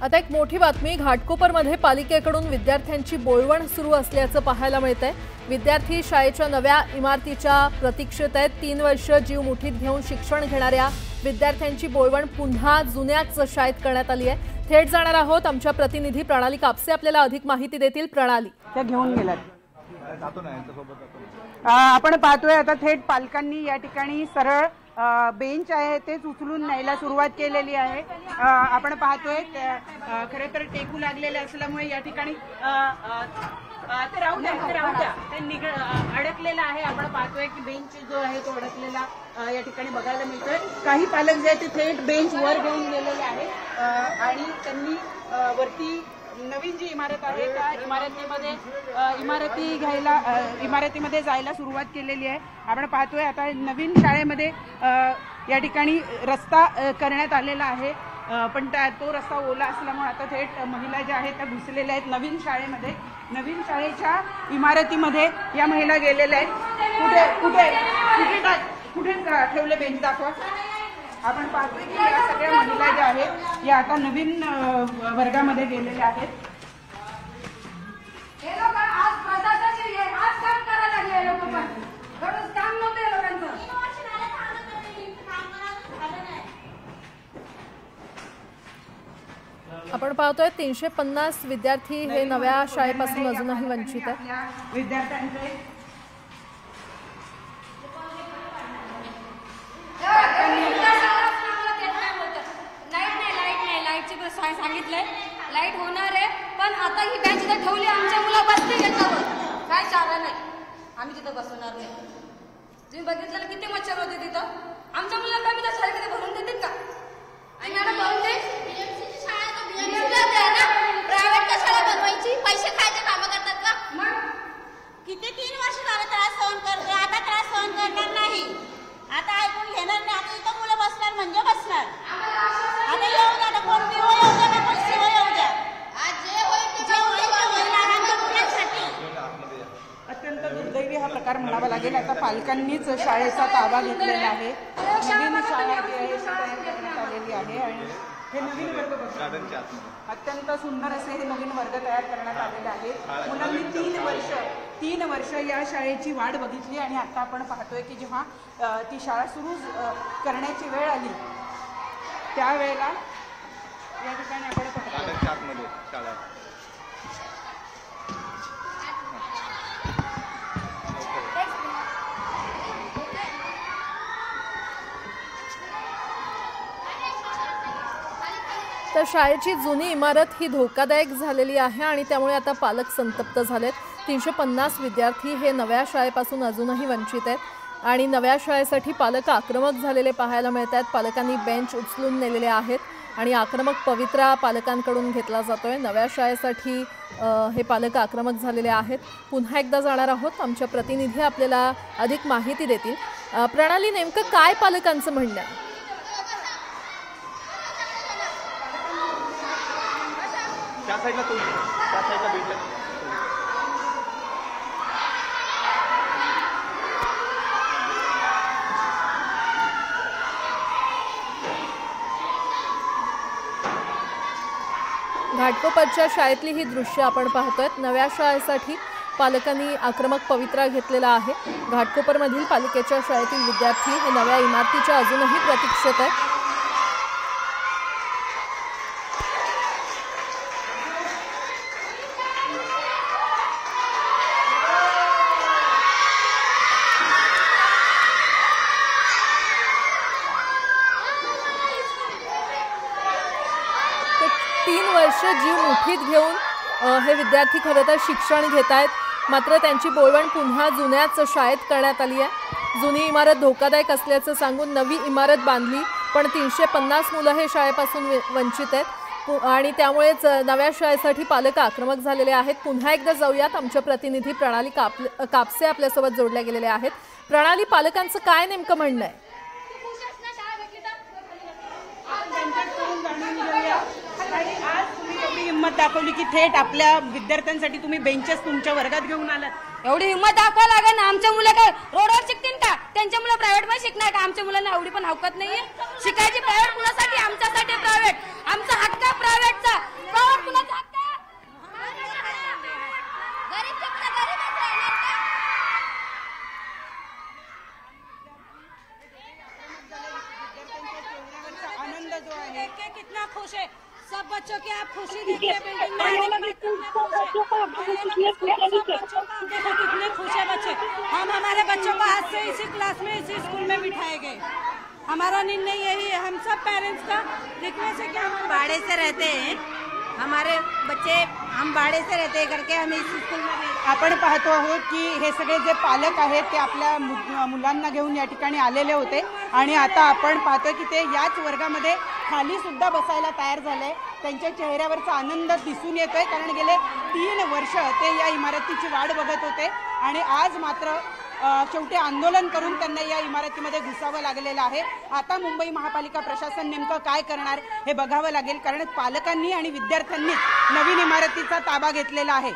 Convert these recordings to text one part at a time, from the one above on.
आता एक मोठी बातमी घाटकोपरमध्ये पालिकेकडून विद्यार्थ्यांची बोळवण सुरू असल्याचं पाहायला मिळतंय। विद्यार्थी शाळेच्या नव्या इमारतीच्या प्रतीक्षेत आहेत। 3 वर्ष जीव मुठीत घेऊन शिक्षण घेणाऱ्या विद्यार्थ्यांची बोळवण पुन्हा जुन्याच शाळेत करण्यात आली आहे। थेट जाणार आहोत आमच्या प्रतिनिधी प्रणाली कापसे आपल्याला अधिक माहिती देतील। प्रणाली, त्या घेऊन गेलात आपण पाहतोय आता थेट पालकांनी या ठिकाणी सरळ बेंच आहे तेच उचलून न्यायला सुरुवात केलेली आहे। आपण पाहतोय खरे तर टेकू लागलेले असल्यामुळे या ठिकाणी ते राहू द्या ते अडकलेला आहे। आपण पाहतोय की बेंच जो आहे तो अडकलेला या ठिकाणी बघायला मिळतोय। काही पालक जे आहेत ते थेट बेंच वर घेऊन गेलेले आहेत आणि त्यांनी वरती नवीन जी इमारत आहे त्या इमारतीमध्ये जायला सुरुवात केलेली आहे। आपण पाहतोय आता नवीन शाळेमध्ये या ठिकाणी रस्ता करण्यात आलेला आहे, पण तो रस्ता ओला असल्यामुळे आता थेट महिला ज्या आहेत त्या घुसलेल्या आहेत नवीन शाळेमध्ये। नवीन शाळेच्या इमारतीमध्ये या महिला गेलेल्या आहेत। कुठे ठेवले बेंच दाखवा। आपण पाहतोय की या सगळ्या महिला ज्या आहेत या आता नवीन वर्गामध्ये गेलेल्या आहेत। आपण पाहतोय 350 विद्यार्थी हे नव्या शाळेपासून अजूनही वंचित आहेत। विद्यार्थ्यांचे सांगितलंय लाईट होणार आहे, पण आता ही बँच इथं ठेवली, आमच्या मुलं बसली याच्यावर काय चारा नाही, आम्ही तिथं बसवणार नाही। तुम्ही बघितलं ना किती मच्छर होते तिथं, आमच्या मुलं कमी तर शाळेकडे भरून देतील का? आणि मॅडम भरून दे प्रायव्हेट शाळा बनवायची, पैसे खायचे कामं करतात का? मग किती 3 वर्ष झालं त्रास सहन करते, आता त्रास सहन करणार नाही, आता ऐकून घेणार नाही। आता इथं मुलं बसणार म्हणजे बसणार। आता येऊ द्या, कोण पिवळ येऊ द्या ना कोण शिव येऊ द्या, आज जे होईल ते होईल आमच्या मुलांसाठी। अत्यंत दुर्दैवी हा प्रकार म्हणावा लागेल। आता पालकांनीच शाळेचा ताबा घेतलेला आहे। नवीन शाळा तयार करण्यात आलेली आहे आणि हे नवीन वर्ग अत्यंत सुंदर असे हे नवीन वर्ग तयार करण्यात आलेले आहेत। मुलांनी 3 वर्ष या शाळेची वाट बघितली आणि आता आपण पाहतोय की जेव्हा ती शाळा सुरू करण्याची वेळ आली त्यावेळेला या ठिकाणी आपण तर शाळेची जुनी इमारत ही धोकादायक झालेली आहे आणि त्यामुळे आता पालक संतप्त झालेत। 350 विद्यार्थी हे नव्या शाळेपासून अजूनही वंचित आहेत आणि नव्या शाळेसाठी पालक आक्रमक झालेले पाहायला मिळत आहेत। पालकांनी बेंच उचलून नेलेले आहेत आणि आक्रमक पवित्रा पालकांकडून घेतला जातोय। नव्या शाळेसाठी हे पालक आक्रमक झालेले आहेत। पुन्हा एकदा जाणार आहोत आमच्या प्रतिनिधी आपल्याला अधिक माहिती देतील। प्रणाली, नेमकं काय पालकांचं म्हणणं आहे? त्या साईडला भेटलं घाटकोपरच्या शाळेतली ही दृश्य आपण पाहतोय। नव्या शाळेसाठी पालकांनी आक्रमक पवित्रा घेतलेला आहे। घाटकोपरमधील पालिकेच्या शाळेतील विद्यार्थी हे नव्या इमारतीच्या अजूनही प्रतीक्षेत आहेत। ते 3 वर्ष जीव मुठीत घेऊन हे विद्यार्थी खरं तर शिक्षण घेत आहेत, मात्र त्यांची बोळवण पुन्हा जुन्याच शाळेत करण्यात आली आहे। जुनी इमारत धोकादायक असल्याचं सांगून नवी इमारत बांधली, पण 350 मुलं हे शाळेपासून वंचित आहेत आणि त्यामुळेच नव्या शाळेसाठी पालक आक्रमक झालेले आहेत। पुन्हा एकदा जाऊयात, आमच्या प्रतिनिधी प्रणाली कापसे आपल्यासोबत जोडल्या गेलेले आहेत। प्रणाली, पालकांचं काय नेमकं म्हणणं आहे? हिम्मत दाखवली की थेट आपल्या विद्यार्थ्यांसाठी तुम्ही बेंचेस तुमच्या वर्गात घेऊन आलात। एवढी हिम्मत दाखवा लागेल ना। आमच्या मुलं काय रोडवर शिकतील का? त्यांच्या मुलं प्रायव्हेट मध्ये शिकणार का? आमच्या मुलांना एवढी पण हवकत नाहीये शिकायची। प्रायव्हेट मुलासाठी आमच्यासाठी प्रायव्हेट, आमचा हक्क प्रायव्हेटचा। खुश है, सब बच्चों की आप खुशी देखिए बिल्डिंग में आने में कितने खुश है, कितने खुश है बच्चे। हम हमारे बच्चों को आज से इसी क्लास में इसी स्कूल में बिठाए गए। हमारा निर्णय यही है, हम सब पेरेंट्स का रिक्वेस्ट है कि हम भाड़े से रहते हैं, हमारे बच्चे हम भाड़े से रहते करके हम इस स्कूल में आपण पाहतो आहोत की हे सगळे जे पालक आहेत ते आपल्या मुलांना घेऊन या ठिकाणी आलेले होते आणि आता आपण पाहतोय की ते याच वर्गामध्ये खाली सुद्धा बसायला तयार झाले। त्यांच्या चेहऱ्यावरचा आनंद दिसून येतोय, कारण गेले 3 वर्ष ते या इमारतीची वाट बघत होते आणि आज मात्र शेवटी आंदोलन करून त्यांना या इमारतीमध्ये घुसावं लागलेलं आहे। आता मुंबई महापालिका प्रशासन नेमकं काय करणार हे बघावं लागेल, कारण पालकांनी आणि विद्यार्थ्यांनी नवीन इमारतीचा ताबा घेतलेला आहे।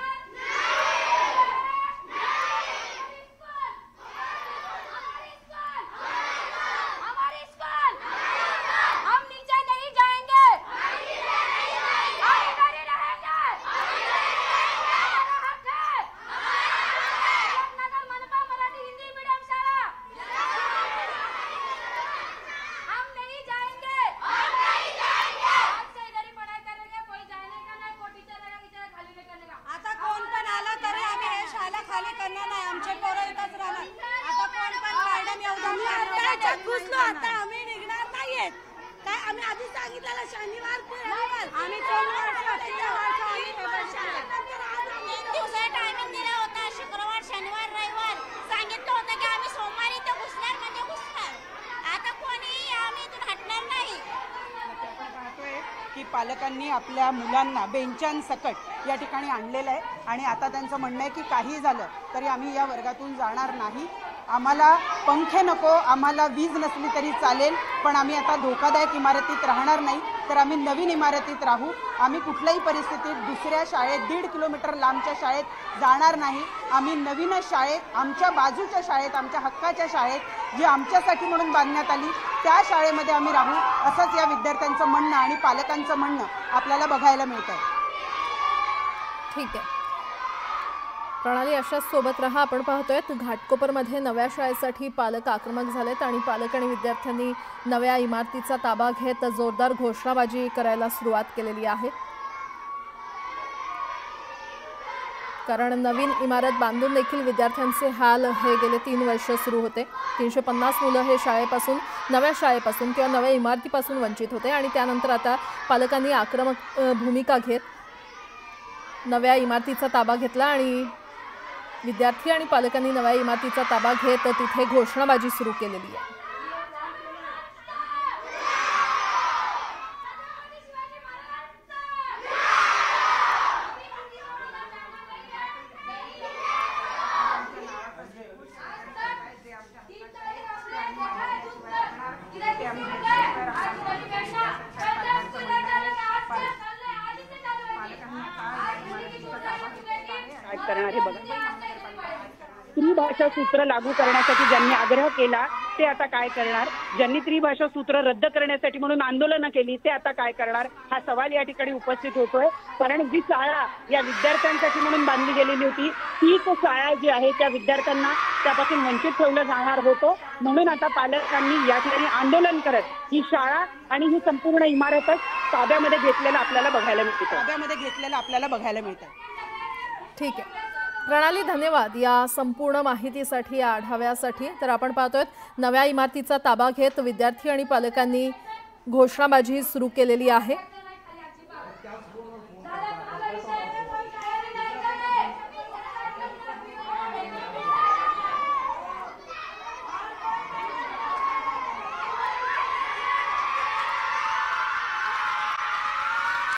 की पालकांनी आपल्या मुलांना बेंचांसकट या ठिकाणी आणलेलं आहे आणि आता त्यांचं म्हणणं आहे की काही झालं तरी आम्ही या वर्गातून जाणार नाही, आम्हाला पंखे नको, आम्हाला वीज नसली तरी चालेल, पण आम्ही आता धोकादायक इमारतीत राहणार नाही, तर आम्ही नवीन इमारतीत राहू। आम्ही कुठल्याही परिस्थितीत दुसऱ्या शाळेत 1.5 किलोमीटर लांबच्या शाळेत जाणार नाही। आम्ही नवीन शाळेत, आमच्या बाजूच्या शाळेत, आमच्या हक्काच्या शाळेत जी आमच्यासाठी म्हणून बांधण्यात आली त्या शाळेमध्ये आम्ही राहू, असंच या विद्यार्थ्यांचं म्हणणं आणि पालकांचं म्हणणं आपल्याला बघायला मिळतंय। ठीक आहे प्रणाली, अशाच सोबत रहा। आपण पाहतोय घाटकोपरमध्ये नव्या शाळेसाठी पालक आक्रमक झालेत आणि पालक आणि विद्यार्थ्यांनी नव्या इमारतीचा ताबा घेत जोरदार घोषणाबाजी करायला सुरुवात केलेली आहे, कारण नवीन इमारत बांधून देखील विद्यार्थ्यांचे हाल हे गेले 3 वर्ष सुरू होते। 350 मुलं हे शाळेपासून, नव्या शाळेपासून किंवा नव्या इमारतीपासून वंचित होते आणि त्यानंतर आता पालकांनी आक्रमक भूमिका घेत नव्या इमारतीचा ताबा घेतला आणि विद्यार्थी आणि पालकांनी नव्या इमारतीचा ताबा घेत तिथे घोषणाबाजी सुरू केलेली आहे। त्रिभाषा सूत्र लागू करण्यासाठी ज्यांनी आग्रह केला ते आता काय करणार, ज्यांनी त्रिभाषा सूत्र रद्द करण्यासाठी म्हणून आंदोलनं केली ते आता काय करणार, हा सवाल या ठिकाणी उपस्थित होतोय। कारण जी शाळा या विद्यार्थ्यांसाठी म्हणून बांधली गेलेली होती तीच शाळा जी आहे त्या विद्यार्थ्यांना त्यापासून वंचित ठेवलं जाणार होतं, म्हणून आता पालकांनी या ठिकाणी आंदोलन करत ही शाळा आणि ही संपूर्ण इमारतच ताब्यामध्ये घेतलेलं आपल्याला बघायला मिळतं। ठीक आहे प्रणाली, धन्यवाद या संपूर्ण माहितीसाठी, या आढाव्यासाठी। तर आपण पाहतोय नव्या इमारतीचा ताबा घेत विद्यार्थी आणि पालकांनी घोषणाबाजी सुरू केलेली आहे।